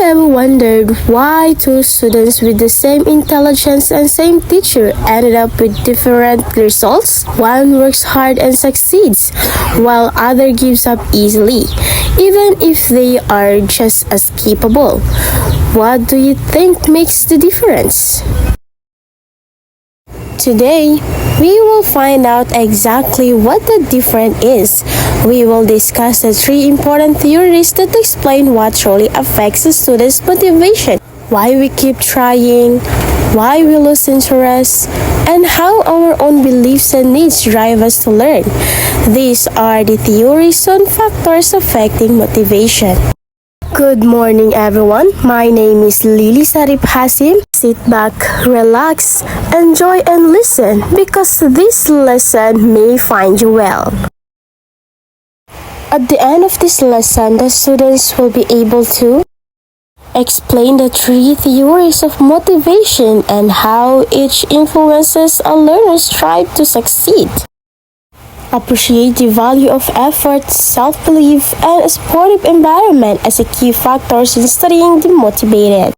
ever wondered why two students with the same intelligence and same teacher ended up with different results? One works hard and succeeds, while other gives up easily, even if they are just as capable. What do you think makes the difference? Today, we will find out exactly what the difference is. We will discuss the three important theories that explain what truly affects a student's motivation, why we keep trying, why we lose interest, and how our own beliefs and needs drive us to learn. These are the theories on factors affecting motivation. Good morning, everyone. My name is Lily Sarip Hasim. Sit back, relax, enjoy, and listen because this lesson may find you well. At the end of this lesson, the students will be able to explain the three theories of motivation and how each influences a learner's drive to succeed. Appreciate the value of effort, self-belief, and a supportive environment as a key factors in studying the motivated.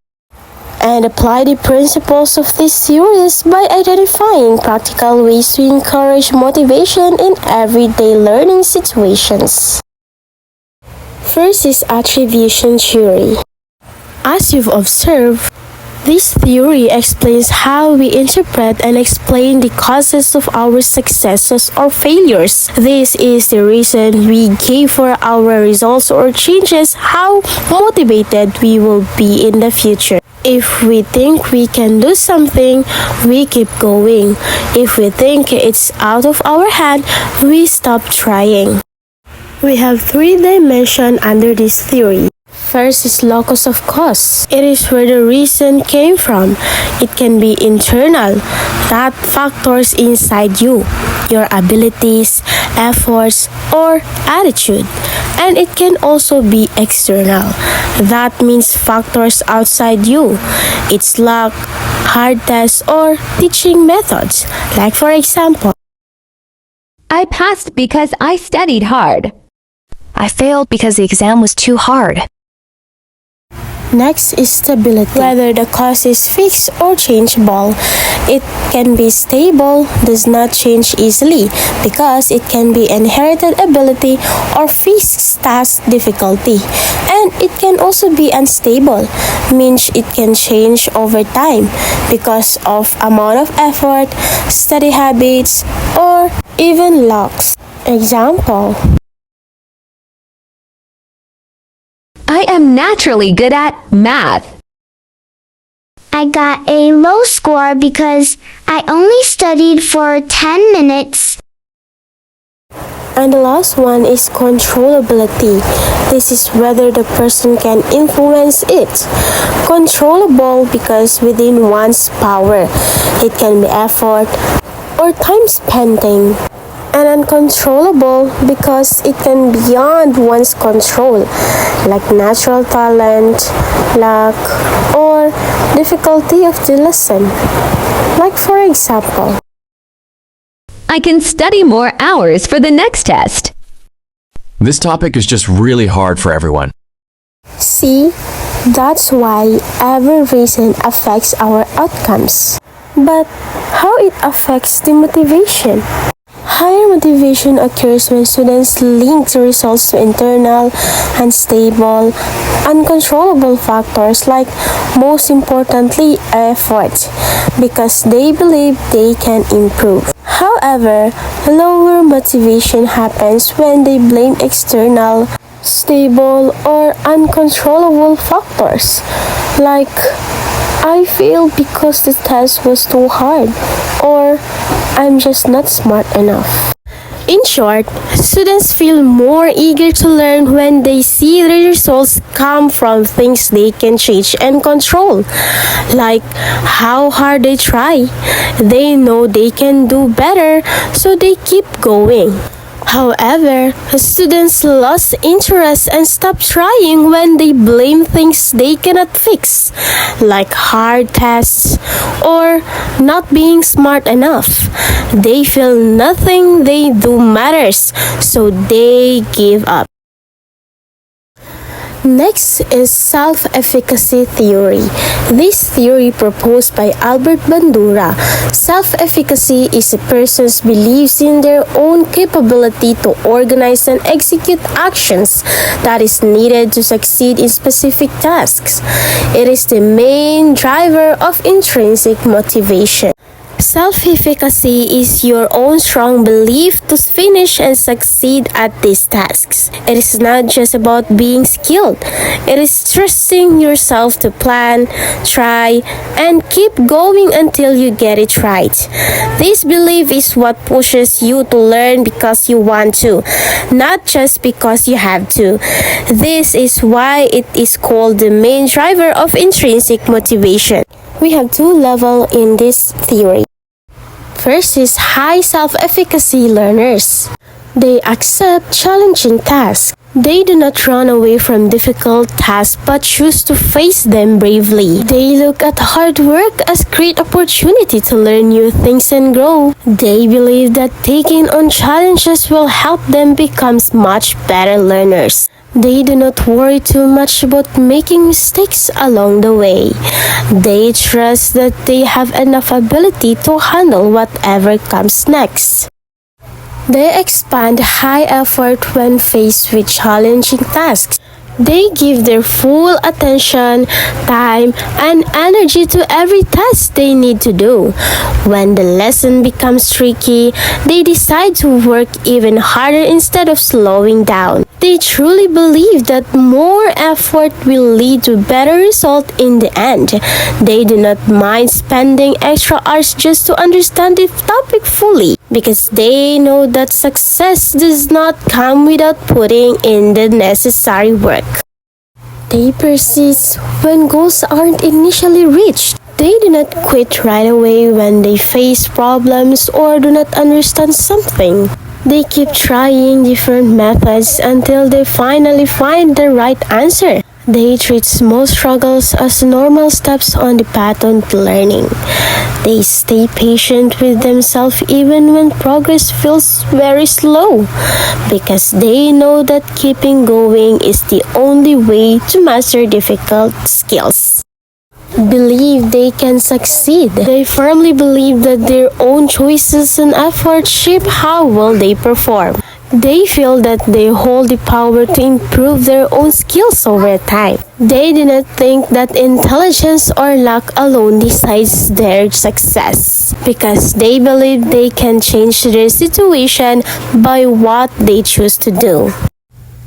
And apply the principles of these theories by identifying practical ways to encourage motivation in everyday learning situations. First is attribution theory. As you've observed, this theory explains how we interpret and explain the causes of our successes or failures. This is the reason we give for our results or changes how motivated we will be in the future. If we think we can do something, we keep going. If we think it's out of our hand, we stop trying. We have three dimensions under this theory. First is locus of cause. It is where the reason came from. It can be internal, that factors inside you, your abilities, efforts, or attitude. And it can also be external. That means factors outside you. It's luck, hard tests, or teaching methods. Like for example, I passed because I studied hard. I failed because the exam was too hard. next is stability. Whether the cause is fixed or changeable, it can be stable, does not change easily, because it can be inherited ability or fixed task difficulty. And it can also be unstable, means it can change over time because of amount of effort, study habits, or even luck. Example: I am naturally good at math. I got a low score because I only studied for 10 minutes. And the last one is controllability. This is whether the person can influence it. Controllable because within one's power. It can be effort or time spending. And uncontrollable because it can be beyond one's control, like natural talent, luck, or difficulty of the lesson. Like for example, I can study more hours for the next test. This topic is just really hard for everyone. see, that's why every reason affects our outcomes. But how it affects the motivation? Higher motivation occurs when students link the results to internal, unstable, uncontrollable factors like, most importantly, effort, because they believe they can improve. However, lower motivation happens when they blame external, stable, or uncontrollable factors like, I failed because the test was too hard, or I'm just not smart enough. In short, students feel more eager to learn when they see the results come from things they can change and control, like how hard they try. They know they can do better, so they keep going. However, students lost interest and stop trying when they blame things they cannot fix, like hard tests or not being smart enough. They feel nothing they do matters, so they give up. Next is self-efficacy theory. This theory proposed by Albert Bandura. Self-efficacy is a person's beliefs in their own capability to organize and execute actions that is needed to succeed in specific tasks. It is the main driver of intrinsic motivation. Self-efficacy is your own strong belief to finish and succeed at these tasks. It is not just about being skilled. It is trusting yourself to plan, try, and keep going until you get it right. This belief is what pushes you to learn because you want to, not just because you have to. This is why it is called the main driver of intrinsic motivation. We have two levels in this theory. First is high self-efficacy learners. They accept challenging tasks. They do not run away from difficult tasks but choose to face them bravely. They look at hard work as great opportunity to learn new things and grow. They believe that taking on challenges will help them become much better learners. They do not worry too much about making mistakes along the way. They trust that they have enough ability to handle whatever comes next. They expend high effort when faced with challenging tasks. They give their full attention, time, and energy to every task they need to do. When the lesson becomes tricky, they decide to work even harder instead of slowing down. They truly believe that more effort will lead to better result in the end. They do not mind spending extra hours just to understand the topic fully, because they know that success does not come without putting in the necessary work. They persist when goals aren't initially reached. They do not quit right away when they face problems or do not understand something. They keep trying different methods until they finally find the right answer. They treat small struggles as normal steps on the path to learning. They stay patient with themselves even when progress feels very slow, because they know that keeping going is the only way to master difficult skills. Believe they can succeed. They firmly believe that their own choices and efforts shape how well they perform. They feel that they hold the power to improve their own skills over time. They do not think that intelligence or luck alone decides their success, because they believe they can change their situation by what they choose to do.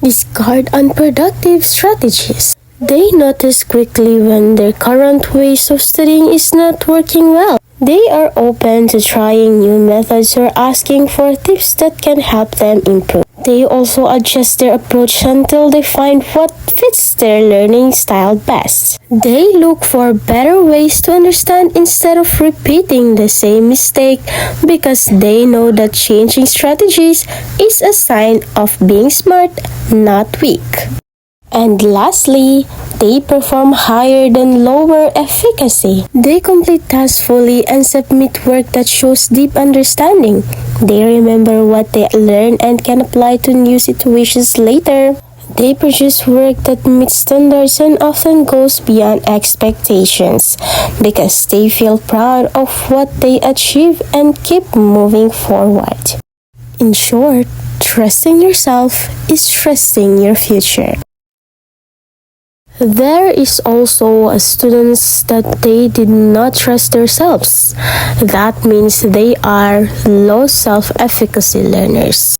Discard unproductive strategies. They notice quickly when their current ways of studying is not working well. They are open to trying new methods or asking for tips that can help them improve. They also adjust their approach until they find what fits their learning style best. They look for better ways to understand instead of repeating the same mistake, because they know that changing strategies is a sign of being smart, not weak. And lastly, they perform higher than lower efficacy. They complete tasks fully and submit work that shows deep understanding. They remember what they learned and can apply to new situations later. They produce work that meets standards and often goes beyond expectations, because they feel proud of what they achieve and keep moving forward. In short, trusting yourself is trusting your future. There is also a students that they did not trust themselves. That means they are low self-efficacy learners.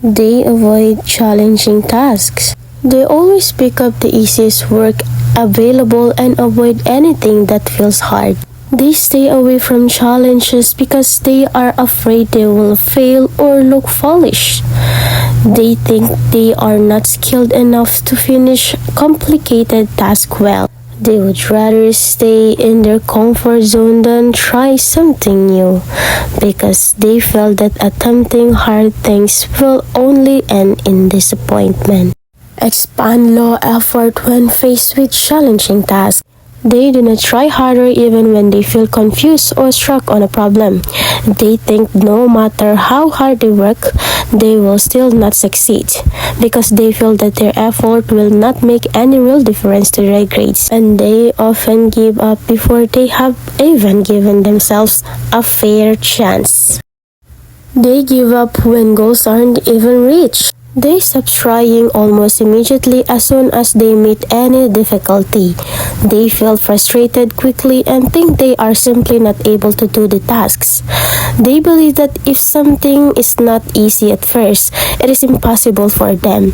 They avoid challenging tasks. They always pick up the easiest work available and avoid anything that feels hard. They stay away from challenges because they are afraid they will fail or look foolish. They think they are not skilled enough to finish complicated tasks well. They would rather stay in their comfort zone than try something new, because they feel that attempting hard things will only end in disappointment. Expand low effort when faced with challenging tasks. They do not try harder even when they feel confused or stuck on a problem. They think no matter how hard they work, they will still not succeed because they feel that their effort will not make any real difference to their grades, and they often give up before they have even given themselves a fair chance. They give up when goals aren't even reached. They stop trying almost immediately as soon as they meet any difficulty. They feel frustrated quickly and think they are simply not able to do the tasks. They believe that if something is not easy at first, it is impossible for them.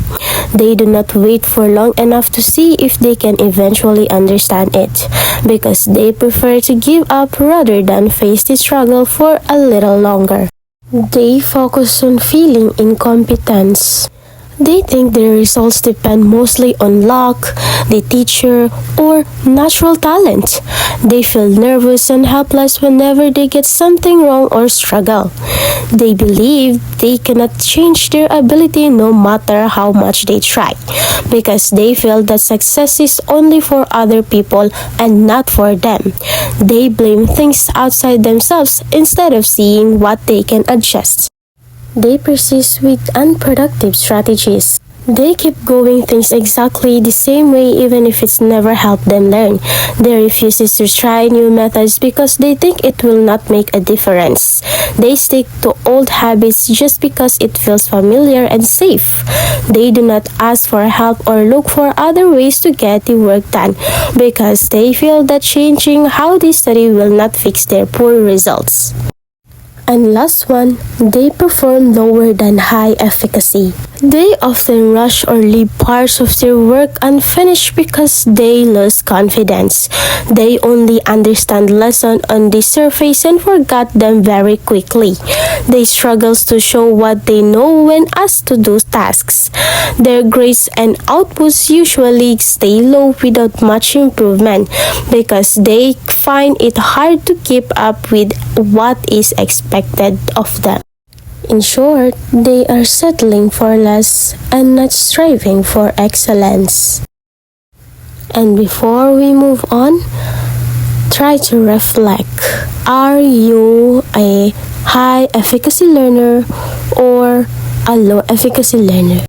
They do not wait for long enough to see if they can eventually understand it, because they prefer to give up rather than face the struggle for a little longer. They focus on feeling incompetence. They think their results depend mostly on luck, the teacher, or natural talent. They feel nervous and helpless whenever they get something wrong or struggle. They believe they cannot change their ability no matter how much they try, because they feel that success is only for other people and not for them. They blame things outside themselves instead of seeing what they can adjust. They persist with unproductive strategies. They keep going things exactly the same way even if it's never helped them learn. They refuse to try new methods because they think it will not make a difference. They stick to old habits just because it feels familiar and safe. They do not ask for help or look for other ways to get the work done because they feel that changing how they study will not fix their poor results. And last one, they perform lower than high efficacy. They often rush or leave parts of their work unfinished because they lose confidence. They only understand lessons on the surface and forgot them very quickly. They struggle to show what they know when asked to do tasks. Their grades and outputs usually stay low without much improvement because they find it hard to keep up with what is expected of them. In short, they are settling for less and not striving for excellence. And before we move on, try to reflect. Are you a high efficacy learner or a low efficacy learner?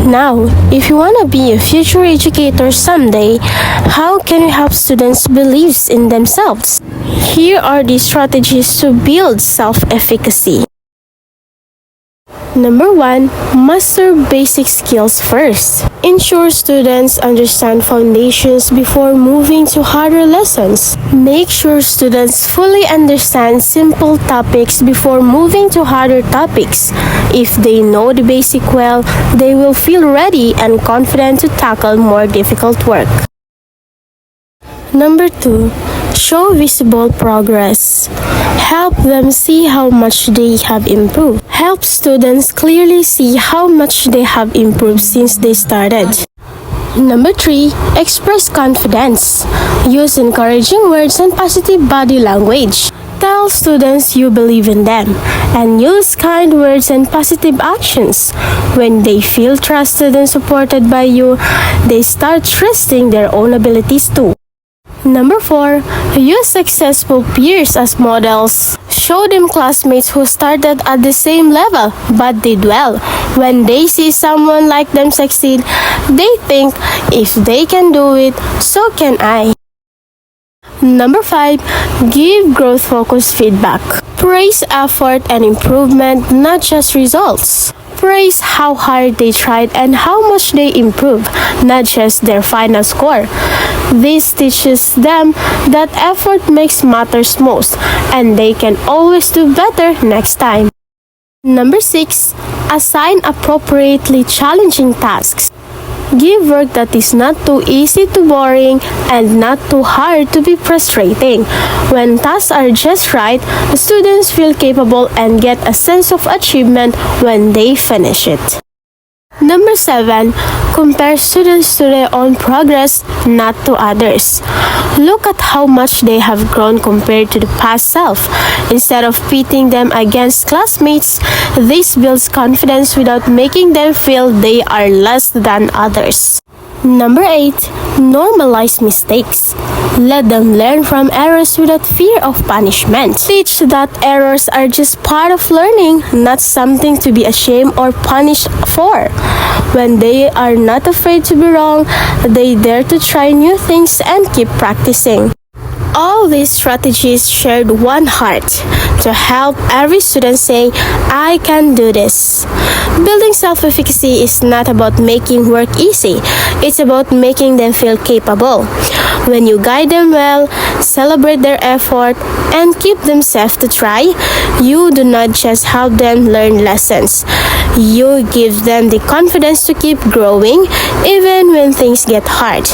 Now, if you want to be a future educator someday, how can you help students believe in themselves? Here are the strategies to build self-efficacy. Number 1, master basic skills first. Ensure students understand foundations before moving to harder lessons. Make sure students fully understand simple topics before moving to harder topics. If they know the basic well, they will feel ready and confident to tackle more difficult work. Number 2, show visible progress. Help them see how much they have improved. Help students clearly see how much they have improved since they started. Number 3, express confidence. Use encouraging words and positive body language. Tell students you believe in them, and use kind words and positive actions. When they feel trusted and supported by you, they start trusting their own abilities too. Number 4, use successful peers as models. Show them classmates who started at the same level but did well. When they see someone like them succeed, they think, if they can do it, so can I. Number 5, give growth-focused feedback. Praise effort and improvement, not just results. Praise how hard they tried and how much they improved, not just their final score. This teaches them that effort makes matters most, and they can always do better next time. Number 6, assign appropriately challenging tasks. Give work that is not too easy to boring and not too hard to be frustrating. When tasks are just right, the students feel capable and get a sense of achievement when they finish it. Number 7, compare students to their own progress, not to others. Look at how much they have grown compared to the past self. Instead of pitting them against classmates, this builds confidence without making them feel they are less than others. Number 8. Normalize mistakes. Let them learn from errors without fear of punishment. Teach that errors are just part of learning, not something to be ashamed or punished for. When they are not afraid to be wrong, they dare to try new things and keep practicing. All these strategies shared one heart: to help every student say, "I can do this." Building self-efficacy is not about making work easy, it's about making them feel capable. When you guide them well, celebrate their effort, and keep them safe to try, you do not just help them learn lessons. You give them the confidence to keep growing even when things get hard.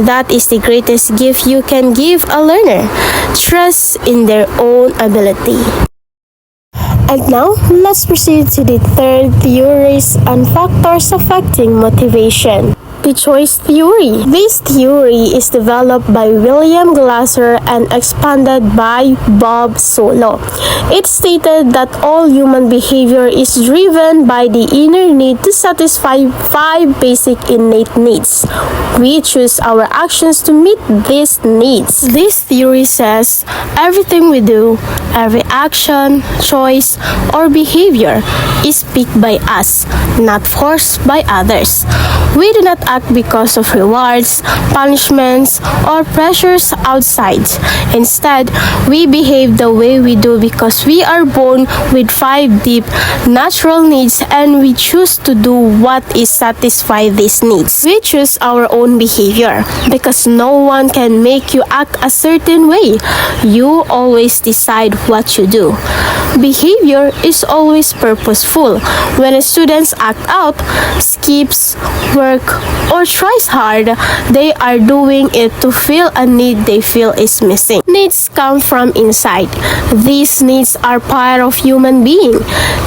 That is the greatest gift you can give a learner: trust in their own ability. And now, let's proceed to the third theories and factors affecting motivation. The choice theory. This theory is developed by William Glasser and expanded by Bob Solow. It stated that all human behavior is driven by the inner need to satisfy 5 basic innate needs. We choose our actions to meet these needs. This theory says everything we do, every action, choice, or behavior is picked by us, not forced by others. We do not act because of rewards, punishments, or pressures outside. Instead, we behave the way we do because we are born with 5 deep natural needs, and we choose to do what is satisfy these needs. We choose our own behavior because no one can make you act a certain way. You always decide what you do. Behavior is always purposeful. When a student acts out, skips work, or tries hard, they are doing it to fill a need they feel is missing. Needs come from inside. These needs are part of human being.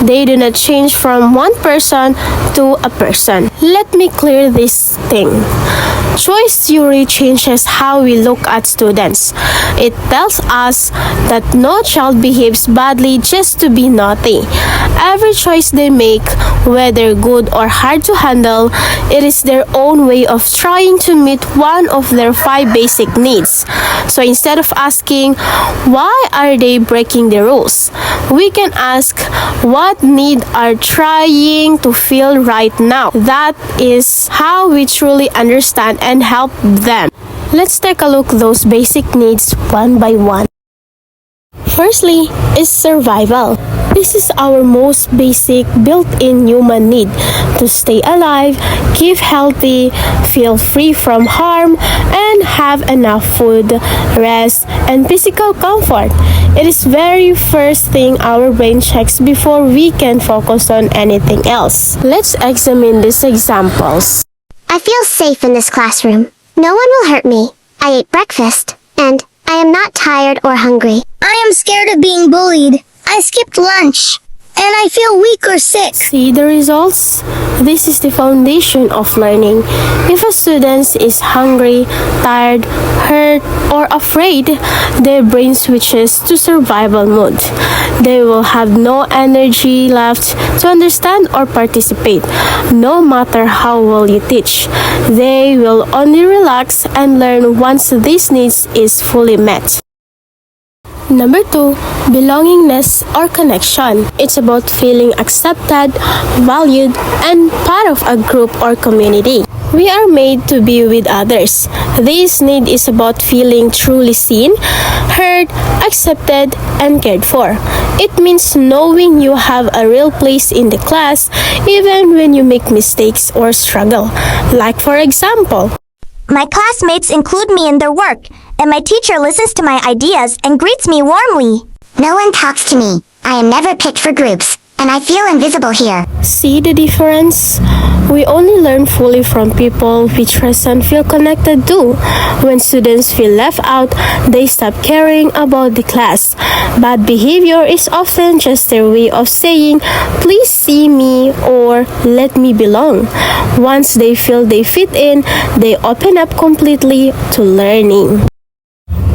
They do not change from one person to a person. Let me clear this thing. Choice theory changes how we look at students. It tells us that no child behaves badly just to be naughty. Every choice they make, whether good or hard to handle, it is their own way of trying to meet one of their 5 basic needs. So instead of asking, why are they breaking the rules? We can ask, what need are trying to feel right now? That is how we truly understand and help them. Let's take a look those basic needs one by one. Firstly is survival. This is our most basic built-in human need: to stay alive, keep healthy, feel free from harm, and have enough food, rest, and physical comfort. It is very first thing our brain checks before we can focus on anything else. Let's examine these examples. I feel safe in this classroom. No one will hurt me. I ate breakfast, and I am not tired or hungry. I am scared of being bullied. I skipped lunch, and I feel weak or sick. See the results? This is the foundation of learning. If a student is hungry, tired, hurt, or afraid, their brain switches to survival mode. They will have no energy left to understand or participate, no matter how well you teach. They will only relax and learn once this needs is fully met. Number 2, belongingness or connection. It's about feeling accepted, valued, and part of a group or community. We are made to be with others. This need is about feeling truly seen, heard, accepted, and cared for. It means knowing you have a real place in the class even when you make mistakes or struggle. Like for example, My classmates include me in their work, and my teacher listens to my ideas and greets me warmly. No one talks to me. I am never picked for groups, and I feel invisible here. see the difference? We only learn fully from people we trust and feel connected to. When students feel left out, they stop caring about the class. Bad behavior is often just their way of saying, please see me or let me belong. Once they feel they fit in, they open up completely to learning.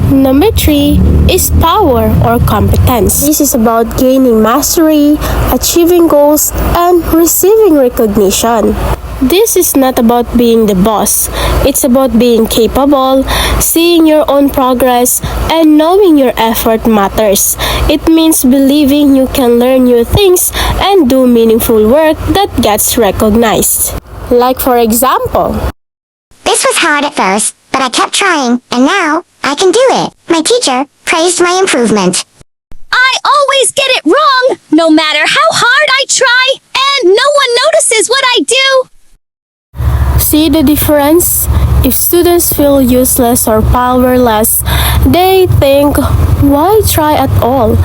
Number 3 is power or competence. This is about gaining mastery, achieving goals, and receiving recognition. This is not about being the boss. It's about being capable, seeing your own progress, and knowing your effort matters. It means believing you can learn new things and do meaningful work that gets recognized. Like for example, This was hard at first, but I kept trying, and now I can do it. My teacher praised my improvement. I always get it wrong, no matter how hard I try, and no one notices what I do. see the difference? If students feel useless or powerless, they think, why try at all?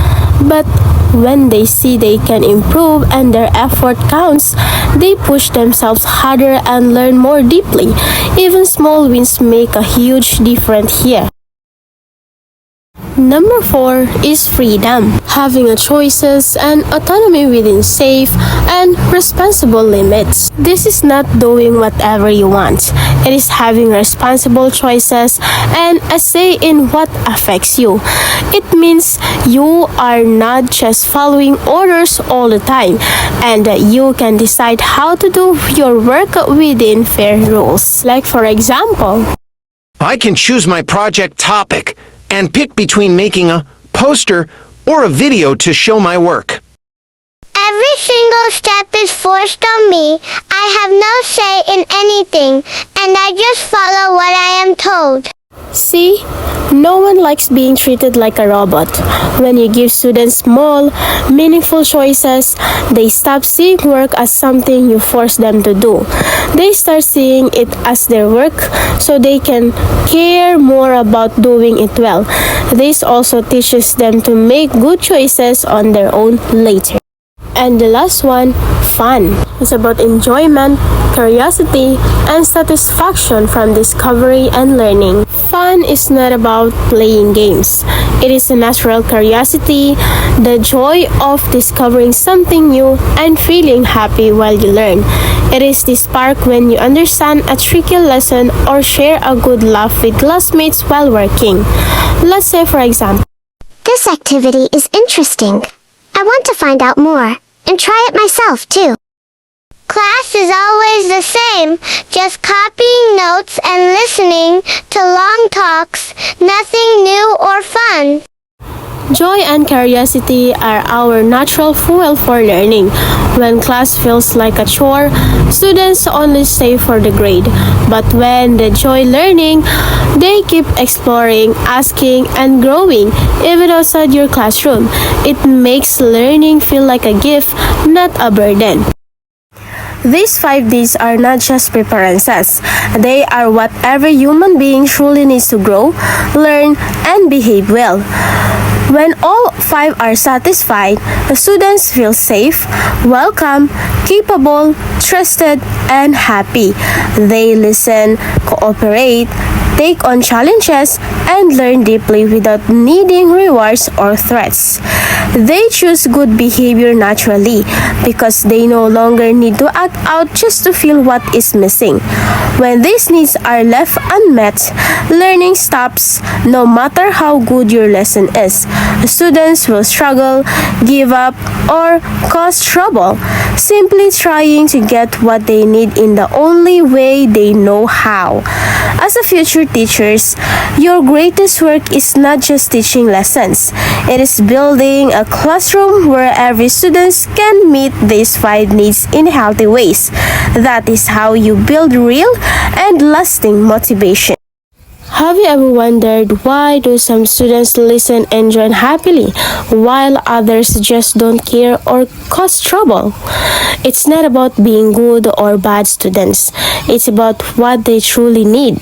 But when they see they can improve and their effort counts, they push themselves harder and learn more deeply. Even small wins make a huge difference here. Number 4 is freedom. Having a choices and autonomy within safe and responsible limits. This is not doing whatever you want. It is having responsible choices and a say in what affects you. It means you are not just following orders all the time, and that you can decide how to do your work within fair rules. Like for example, I can choose my project topic and pick between making a poster or a video to show my work. Every single step is forced on me. I have no say in anything, and I just follow what I am told. see, no one likes being treated like a robot. When you give students small, meaningful choices, they stop seeing work as something you force them to do. They start seeing it as their work so they can care more about doing it well. This also teaches them to make good choices on their own later. And the last one, fun. It's about enjoyment, curiosity, and satisfaction from discovery and learning. Fun is not about playing games. It is a natural curiosity, the joy of discovering something new and feeling happy while you learn. It is the spark when you understand a tricky lesson or share a good laugh with classmates while working. Let's say for example, This activity is interesting. I want to find out more and try it myself too. Class is always the same, just copying notes and listening to long talks, nothing new or fun. joy and curiosity are our natural fuel for learning. When class feels like a chore, students only stay for the grade. But when they enjoy learning, they keep exploring, asking, and growing, even outside your classroom. It makes learning feel like a gift, not a burden. These 5 Ds are not just preferences. They are what every human being truly needs to grow, learn, and behave well. When all 5 are satisfied, the students feel safe, welcome, capable, trusted, and happy. They listen, cooperate, take on challenges, and learn deeply without needing rewards or threats. They choose good behavior naturally because they no longer need to act out just to feel what is missing. When these needs are left unmet, learning stops no matter how good your lesson is. Students will struggle, give up, or cause trouble, simply trying to get what they need in the only way they know how. As a future teachers, your greatest work is not just teaching lessons. It is building a classroom where every student can meet these 5 needs in healthy ways. That is how you build real and lasting motivation. Have you ever wondered why do some students listen and join happily while others just don't care or cause trouble? It's not about being good or bad students. It's about what they truly need.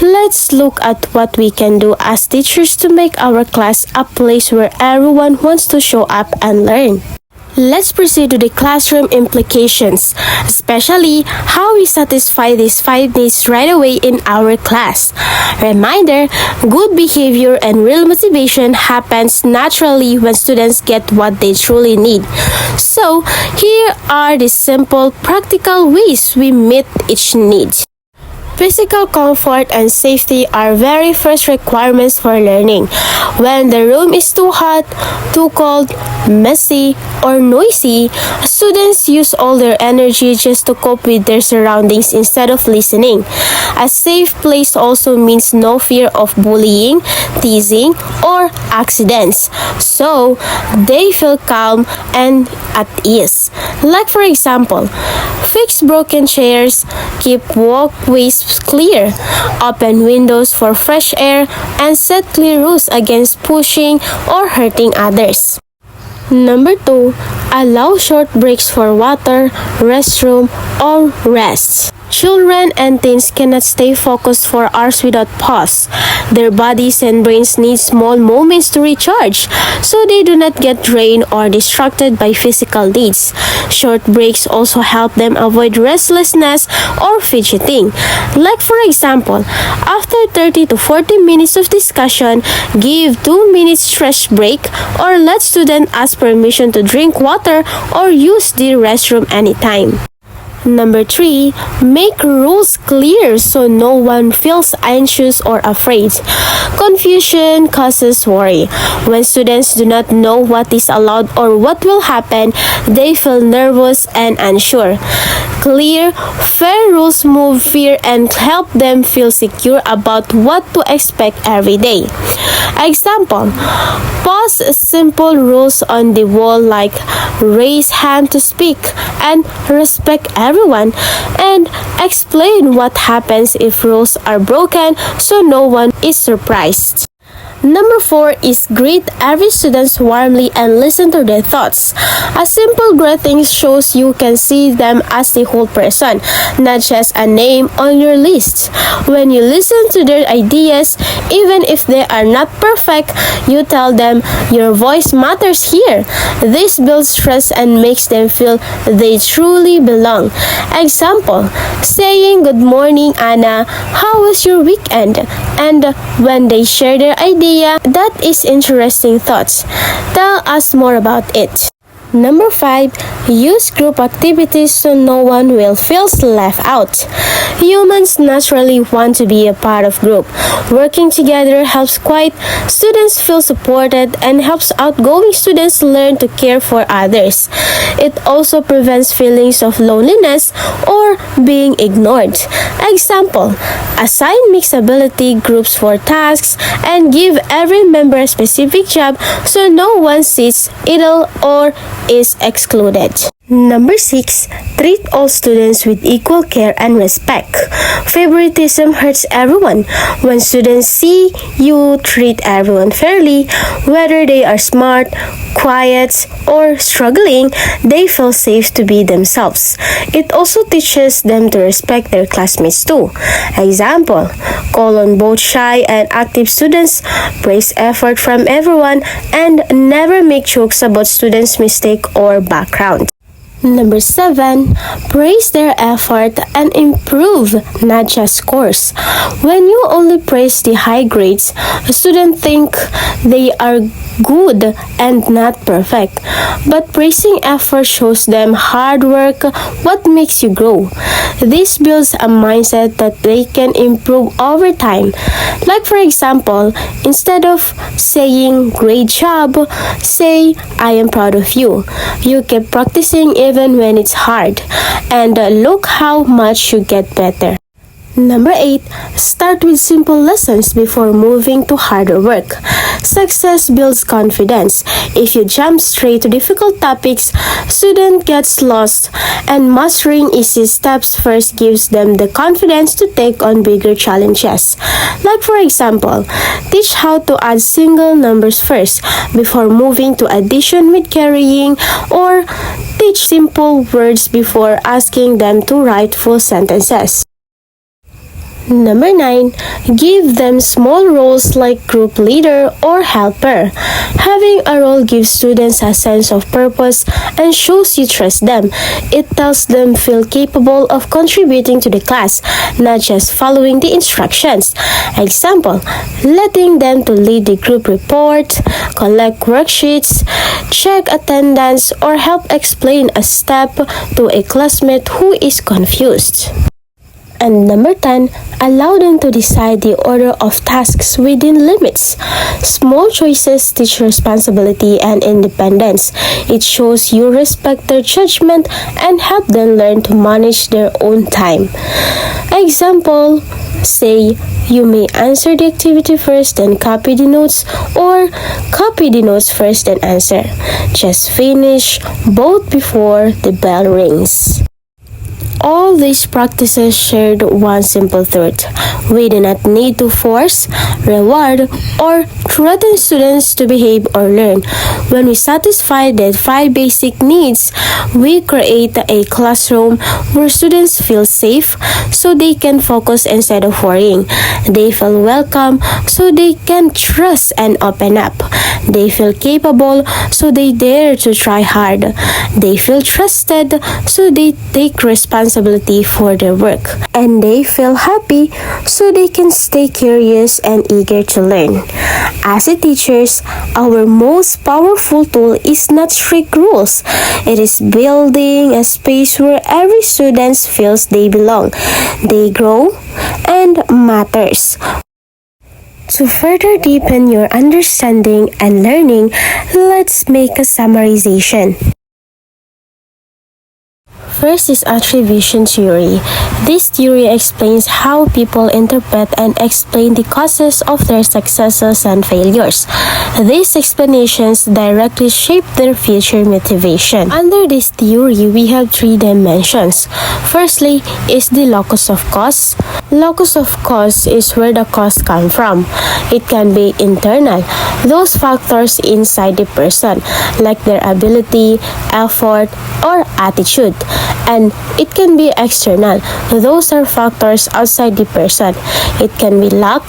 Let's look at what we can do as teachers to make our class a place where everyone wants to show up and learn. Let's proceed to the classroom implications, especially how we satisfy these 5 needs right away in our class. Reminder, good behavior and real motivation happens naturally when students get what they truly need. So, here are the simple, practical ways we meet each need. Physical comfort and safety are very first requirements for learning. When the room is too hot, too cold, messy, or noisy, students use all their energy just to cope with their surroundings instead of listening. A safe place also means no fear of bullying, teasing, or accidents. So, they feel calm and at ease. Like for example, fix broken chairs, keep walkways clear, open windows for fresh air, and set clear rules against pushing or hurting others. Number 2, allow short breaks for water, restroom, or rest. Children and teens cannot stay focused for hours without pause. Their bodies and brains need small moments to recharge, so they do not get drained or distracted by physical needs. Short breaks also help them avoid restlessness or fidgeting. Like for example, after 30 to 40 minutes of discussion, give 2 minutes stretch break or let students ask permission to drink water or use the restroom anytime. Number 3, make rules clear so no one feels anxious or afraid. Confusion causes worry. When students do not know what is allowed or what will happen, they feel nervous and unsure. Clear, fair rules move fear and help them feel secure about what to expect every day. Example, post simple rules on the wall like raise hand to speak and respect everyone, and explain what happens if rules are broken so no one is surprised. Number 4 is greet every student warmly and listen to their thoughts. A simple greeting shows you can see them as a whole person, not just a name on your list. When you listen to their ideas, even if they are not perfect, you tell them your voice matters here. This builds trust and makes them feel they truly belong. Example, saying good morning Anna, how was your weekend? And when they share their idea, that is interesting thoughts. Tell us more about it. Number 5, use group activities so no one will feel left out. Humans naturally want to be a part of group. Working together helps quiet students feel supported and helps outgoing students learn to care for others. It also prevents feelings of loneliness or being ignored. Example, assign mixed ability groups for tasks and give every member a specific job so no one sits idle or is excluded. Number 6, treat all students with equal care and respect. Favoritism hurts everyone. When students see you treat everyone fairly, whether they are smart, quiet, or struggling, they feel safe to be themselves. It also teaches them to respect their classmates too. Example, call on both shy and active students, praise effort from everyone, and never make jokes about students' mistake or background. Number 7, praise their effort and improve, not just scores. When you only praise the high grades, students think they are good and not perfect. But praising effort shows them hard work, what makes you grow. This builds a mindset that they can improve over time. Like for example, instead of saying great job, say I am proud of you. You keep practicing even when it's hard, and look how much you get better. Number 8, start with simple lessons before moving to harder work. Success builds confidence. If you jump straight to difficult topics, student gets lost, and mastering easy steps first gives them the confidence to take on bigger challenges. Like for example, teach how to add single numbers first before moving to addition with carrying, or teach simple words before asking them to write full sentences. Number 9, give them small roles like group leader or helper. Having a role gives students a sense of purpose and shows you trust them. It tells them feel capable of contributing to the class, not just following the instructions. Example, letting them to lead the group report, collect worksheets, check attendance, or help explain a step to a classmate who is confused. And number 10, allow them to decide the order of tasks within limits. Small choices teach responsibility and independence. It shows you respect their judgment and help them learn to manage their own time. Example, say, you may answer the activity first, then copy the notes, or copy the notes first, then answer. Just finish both before the bell rings. All these practices shared one simple truth. We do not need to force, reward, or threaten students to behave or learn. When we satisfy the 5 basic needs, we create a classroom where students feel safe so they can focus instead of worrying. They feel welcome so they can trust and open up. They feel capable so they dare to try hard. They feel trusted so they take responsibility for their work. And they feel happy so they can stay curious and eager to learn. As a teachers, our most powerful tool is not strict rules. It is building a space where every student feels they belong, they grow, and matters. To further deepen your understanding and learning, let's make a summarization. First is attribution theory. This theory explains how people interpret and explain the causes of their successes and failures. These explanations directly shape their future motivation. Under this theory, we have 3 dimensions. Firstly is the locus of cause. Locus of cause is where the cause comes from. It can be internal, those factors inside the person, like their ability, effort, or attitude. And it can be external. Those are factors outside the person. It can be luck,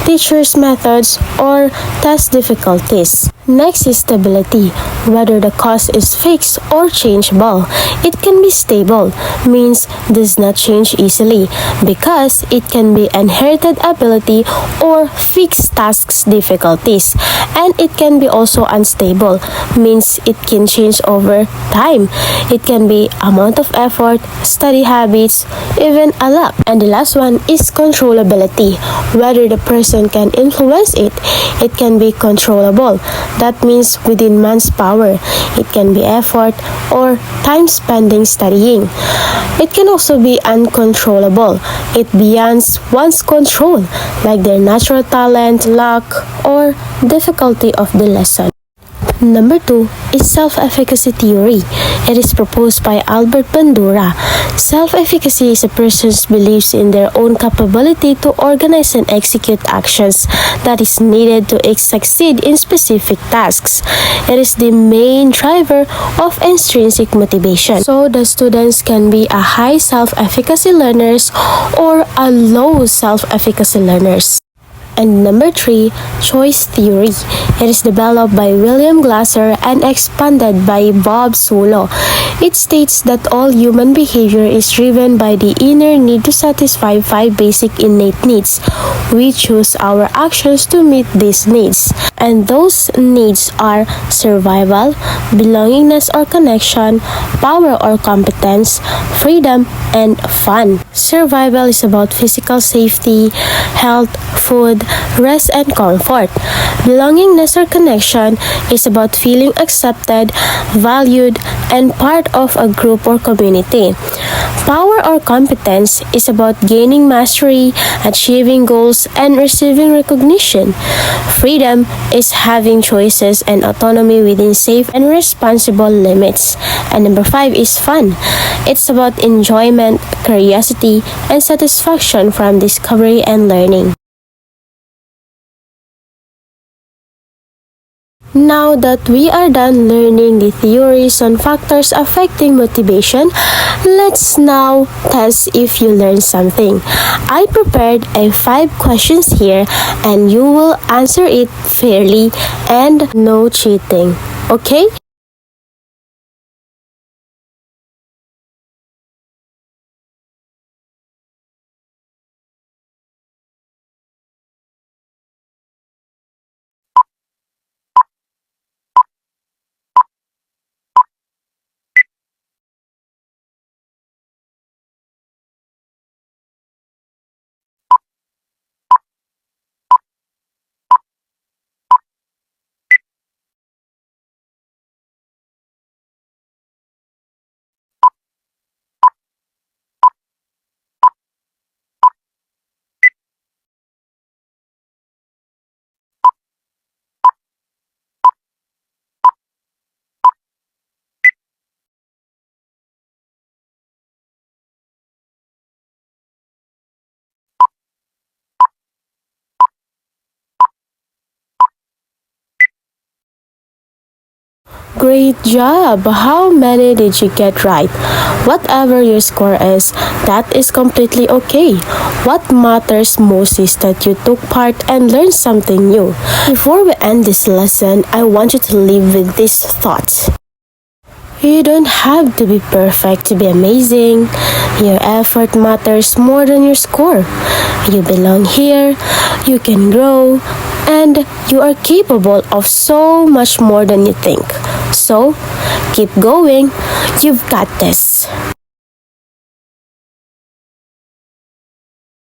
teachers' methods, or test difficulties. Next is stability, whether the cause is fixed or changeable. It can be stable, means does not change easily, because it can be inherited ability or fixed tasks difficulties. And it can be also unstable, means it can change over time. It can be amount of effort, study habits, even a luck. And the last one is controllability, whether the person can influence it. It can be controllable. That means within man's power. It can be effort or time spending studying. It can also be uncontrollable. It beyond one's control, like their natural talent, luck, or difficulty of the lesson. Number 2 is self-efficacy theory. It is proposed by Albert Bandura. Self-efficacy is a person's beliefs in their own capability to organize and execute actions that is needed to succeed in specific tasks. It is the main driver of intrinsic motivation. So the students can be a high self-efficacy learners or a low self-efficacy learners. And number 3, choice theory. It is developed by William Glasser and expanded by Bob Solow. It states that all human behavior is driven by the inner need to satisfy 5 basic innate needs. We choose our actions to meet these needs. And those needs are survival, belongingness or connection, power or competence, freedom, and fun. Survival is about physical safety, health, food, rest, and comfort. Belongingness or connection is about feeling accepted, valued, and part of a group or community. Power or competence is about gaining mastery, achieving goals, and receiving recognition. Freedom is having choices and autonomy within safe and responsible limits. And number 5 is fun. It's about enjoyment, curiosity, and satisfaction from discovery and learning. Now that we are done learning the theories on factors affecting motivation, let's now test if you learned something. I prepared 5 questions here and you will answer it fairly and no cheating. Okay? Great job! How many did you get right? Whatever your score is, that is completely okay. What matters most is that you took part and learned something new. Before we end this lesson, I want you to leave with these thoughts. You don't have to be perfect to be amazing. Your effort matters more than your score. You belong here, you can grow, and you are capable of so much more than you think. So, keep going. You've got this.